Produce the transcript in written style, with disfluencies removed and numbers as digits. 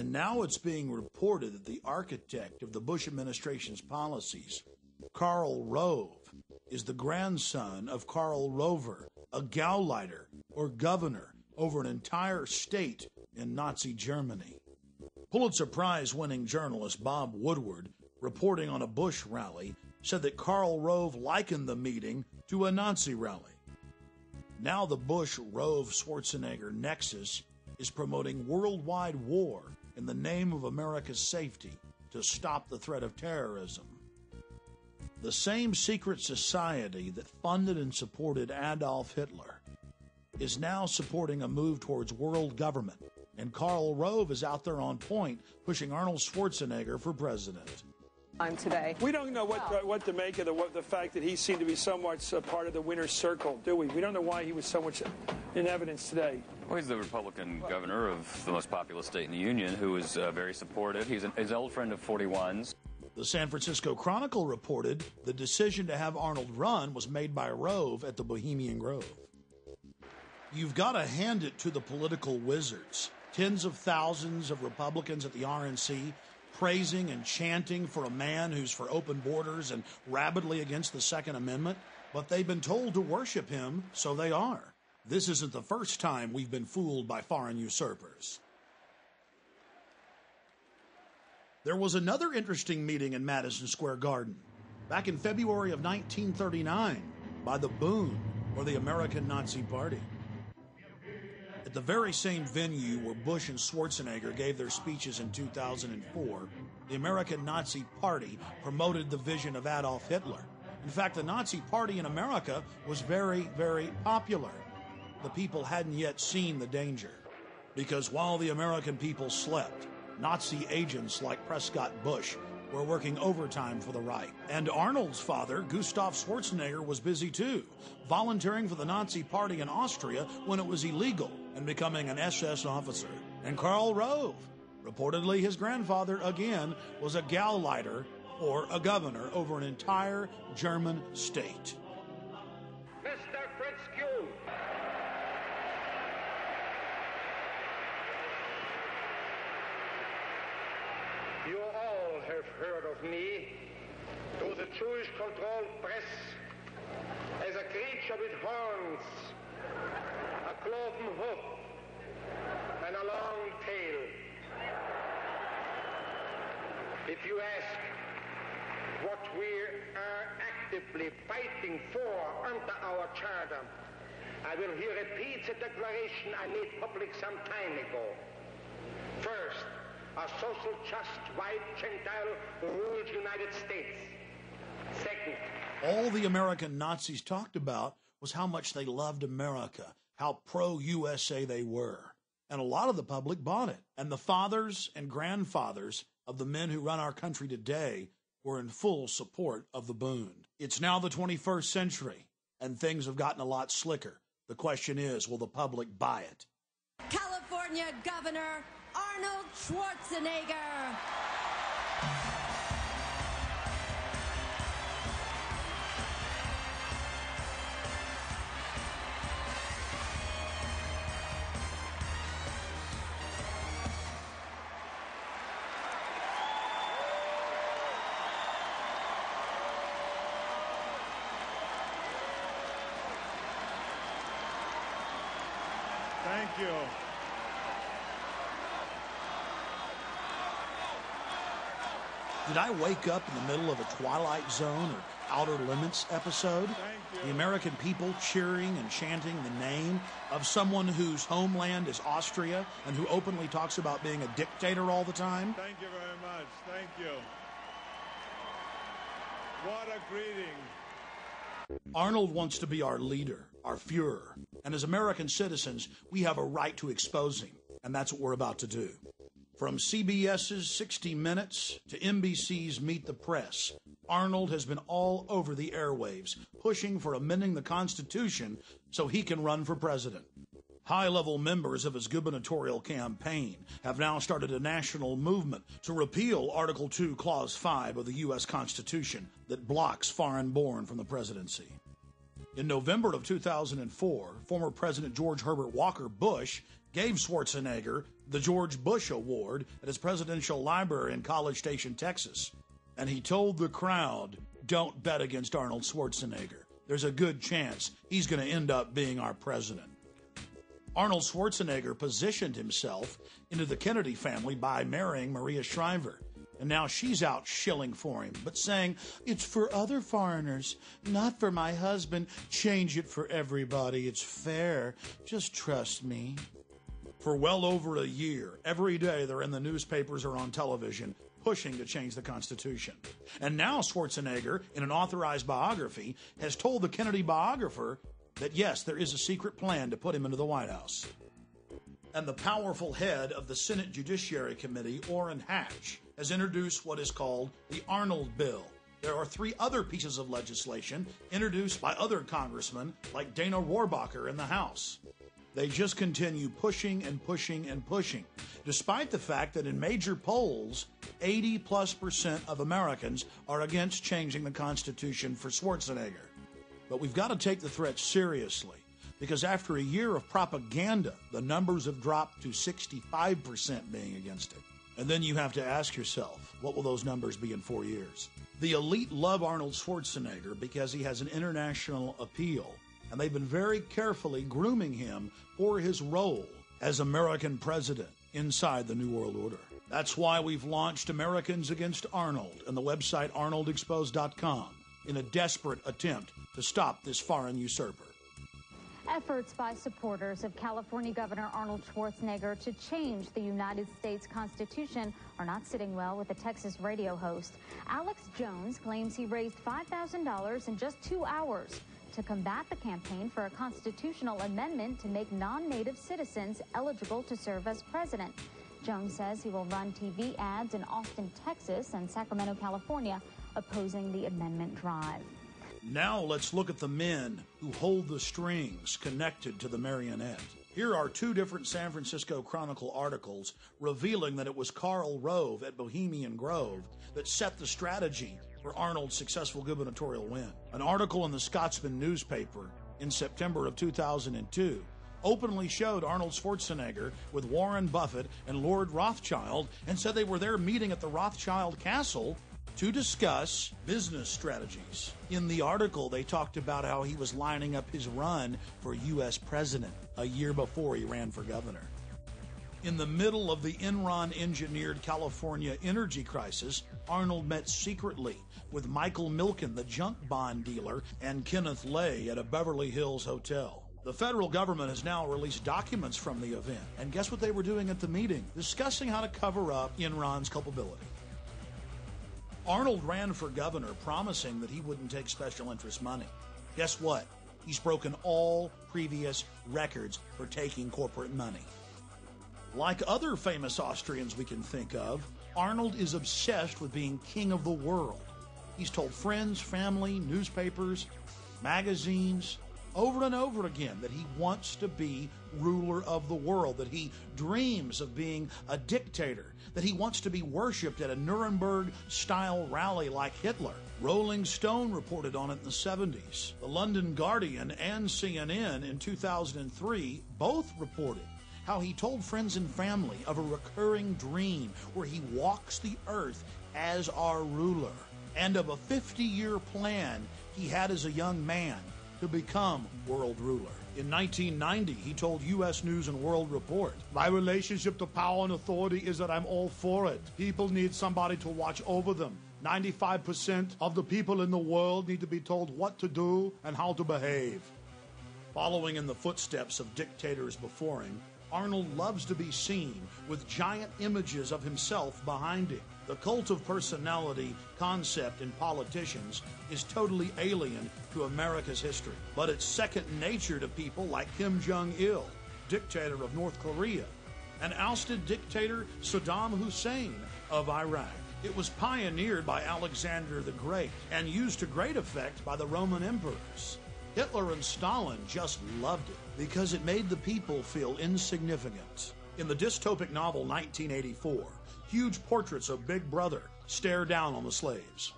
And now it's being reported that the architect of the Bush administration's policies, Karl Rove, is the grandson of Karl Rover, a Gauleiter or governor over an entire state in Nazi Germany. Pulitzer Prize-winning journalist Bob Woodward, reporting on a Bush rally, said that Karl Rove likened the meeting to a Nazi rally. Now the Bush-Rove-Schwarzenegger nexus is promoting worldwide war in the name of America's safety to stop the threat of terrorism. The same secret society that funded and supported Adolf Hitler is now supporting a move towards world government, and Karl Rove is out there on point pushing Arnold Schwarzenegger for president. Today. We don't know what to make of the fact that he seemed to be somewhat part of the winner's circle, do we? We don't know why he was so much in evidence today. Well, he's the Republican governor of the most populous state in the Union, who is very supportive. He's an old friend of 41's. The San Francisco Chronicle reported the decision to have Arnold run was made by Rove at the Bohemian Grove. You've got to hand it to the political wizards. Tens of thousands of Republicans at the RNC praising and chanting for a man who's for open borders and rabidly against the Second Amendment, but they've been told to worship him, so they are. This isn't the first time we've been fooled by foreign usurpers. There was another interesting meeting in Madison Square Garden back in February of 1939 by the Bund, or the American Nazi Party. At the very same venue where Bush and Schwarzenegger gave their speeches in 2004, the American Nazi Party promoted the vision of Adolf Hitler. In fact, the Nazi Party in America was very, very popular. The people hadn't yet seen the danger, because while the American people slept, Nazi agents like Prescott Bush were working overtime for the Reich. And Arnold's father, Gustav Schwarzenegger, was busy too, volunteering for the Nazi Party in Austria when it was illegal and becoming an SS officer. And Karl Rove, reportedly his grandfather, again, was a Gauleiter or a governor over an entire German state. Mr. Fitzhugh. You all have heard of me through the Jewish-controlled press as a creature with horns, a cloven hoof, and a long tail. If you ask what we are actively fighting for under our charter, I will here repeat the declaration I made public some time ago. First, a social, just, white, Gentile, ruled United States. Second, all the American Nazis talked about was how much they loved America, how pro-USA they were. And a lot of the public bought it. And the fathers and grandfathers of the men who run our country today were in full support of the Bund. It's now the 21st century, and things have gotten a lot slicker. The question is, will the public buy it? California Governor Arnold Schwarzenegger. Thank you. Did I wake up in the middle of a Twilight Zone or Outer Limits episode? The American people cheering and chanting the name of someone whose homeland is Austria and who openly talks about being a dictator all the time? Thank you very much. Thank you. What a greeting. Arnold wants to be our leader, our Fuhrer. And as American citizens, we have a right to expose him. And that's what we're about to do. From CBS's 60 Minutes to NBC's Meet the Press, Arnold has been all over the airwaves, pushing for amending the Constitution so he can run for president. High-level members of his gubernatorial campaign have now started a national movement to repeal Article 2, Clause 5 of the U.S. Constitution that blocks foreign-born from the presidency. In November of 2004, former President George Herbert Walker Bush gave Schwarzenegger the George Bush Award at his presidential library in College Station, Texas. And he told the crowd, "Don't bet against Arnold Schwarzenegger. There's a good chance he's going to end up being our president." Arnold Schwarzenegger positioned himself into the Kennedy family by marrying Maria Shriver. And now she's out shilling for him, but saying, "It's for other foreigners, not for my husband. Change it for everybody. It's fair. Just trust me." For well over a year, every day they're in the newspapers or on television pushing to change the Constitution. And now Schwarzenegger, in an authorized biography, has told the Kennedy biographer that yes, there is a secret plan to put him into the White House. And the powerful head of the Senate Judiciary Committee, Orrin Hatch, has introduced what is called the Arnold Bill. There are 3 other pieces of legislation introduced by other congressmen like Dana Rohrabacher in the House. They just continue pushing and pushing and pushing, despite the fact that in major polls, 80+% of Americans are against changing the Constitution for Schwarzenegger. But we've got to take the threat seriously, because after a year of propaganda, the numbers have dropped to 65% being against it. And then you have to ask yourself, what will those numbers be in 4 years? The elite love Arnold Schwarzenegger because he has an international appeal, and they've been very carefully grooming him for his role as American president inside the New World Order. That's why we've launched Americans Against Arnold and the website arnoldexposed.com in a desperate attempt to stop this foreign usurper. Efforts by supporters of California Governor Arnold Schwarzenegger to change the United States Constitution are not sitting well with the Texas radio host. Alex Jones claims he raised $5,000 in just 2 hours to combat the campaign for a constitutional amendment to make non-native citizens eligible to serve as president. Jones says he will run TV ads in Austin, Texas and Sacramento, California, opposing the amendment drive. Now let's look at the men who hold the strings connected to the marionette. Here are 2 different San Francisco Chronicle articles revealing that it was Karl Rove at Bohemian Grove that set the strategy for Arnold's successful gubernatorial win. An article in the Scotsman newspaper in September of 2002 openly showed Arnold Schwarzenegger with Warren Buffett and Lord Rothschild and said they were there meeting at the Rothschild Castle to discuss business strategies. In the article, they talked about how he was lining up his run for U.S. president a year before he ran for governor. In the middle of the Enron-engineered California energy crisis, Arnold met secretly with Michael Milken, the junk bond dealer, and Kenneth Lay at a Beverly Hills hotel. The federal government has now released documents from the event, and guess what they were doing at the meeting? Discussing how to cover up Enron's culpability. Arnold ran for governor promising that he wouldn't take special interest money. Guess what? He's broken all previous records for taking corporate money. Like other famous Austrians we can think of, Arnold is obsessed with being king of the world. He's told friends, family, newspapers, magazines, over and over again that he wants to be ruler of the world, that he dreams of being a dictator, that he wants to be worshipped at a Nuremberg-style rally like Hitler. Rolling Stone reported on it in the 70s. The London Guardian and CNN in 2003 both reported how he told friends and family of a recurring dream where he walks the earth as our ruler, and of a 50-year plan he had as a young man to become world ruler. In 1990, he told U.S. News and World Report, "My relationship to power and authority is that I'm all for it. People need somebody to watch over them. 95% of the people in the world need to be told what to do and how to behave." Following in the footsteps of dictators before him, Arnold loves to be seen with giant images of himself behind him. The cult of personality concept in politicians is totally alien to America's history, but it's second nature to people like Kim Jong-il, dictator of North Korea, and ousted dictator Saddam Hussein of Iraq. It was pioneered by Alexander the Great and used to great effect by the Roman emperors. Hitler and Stalin just loved it because it made the people feel insignificant. In the dystopic novel 1984, huge portraits of Big Brother stare down on the slaves.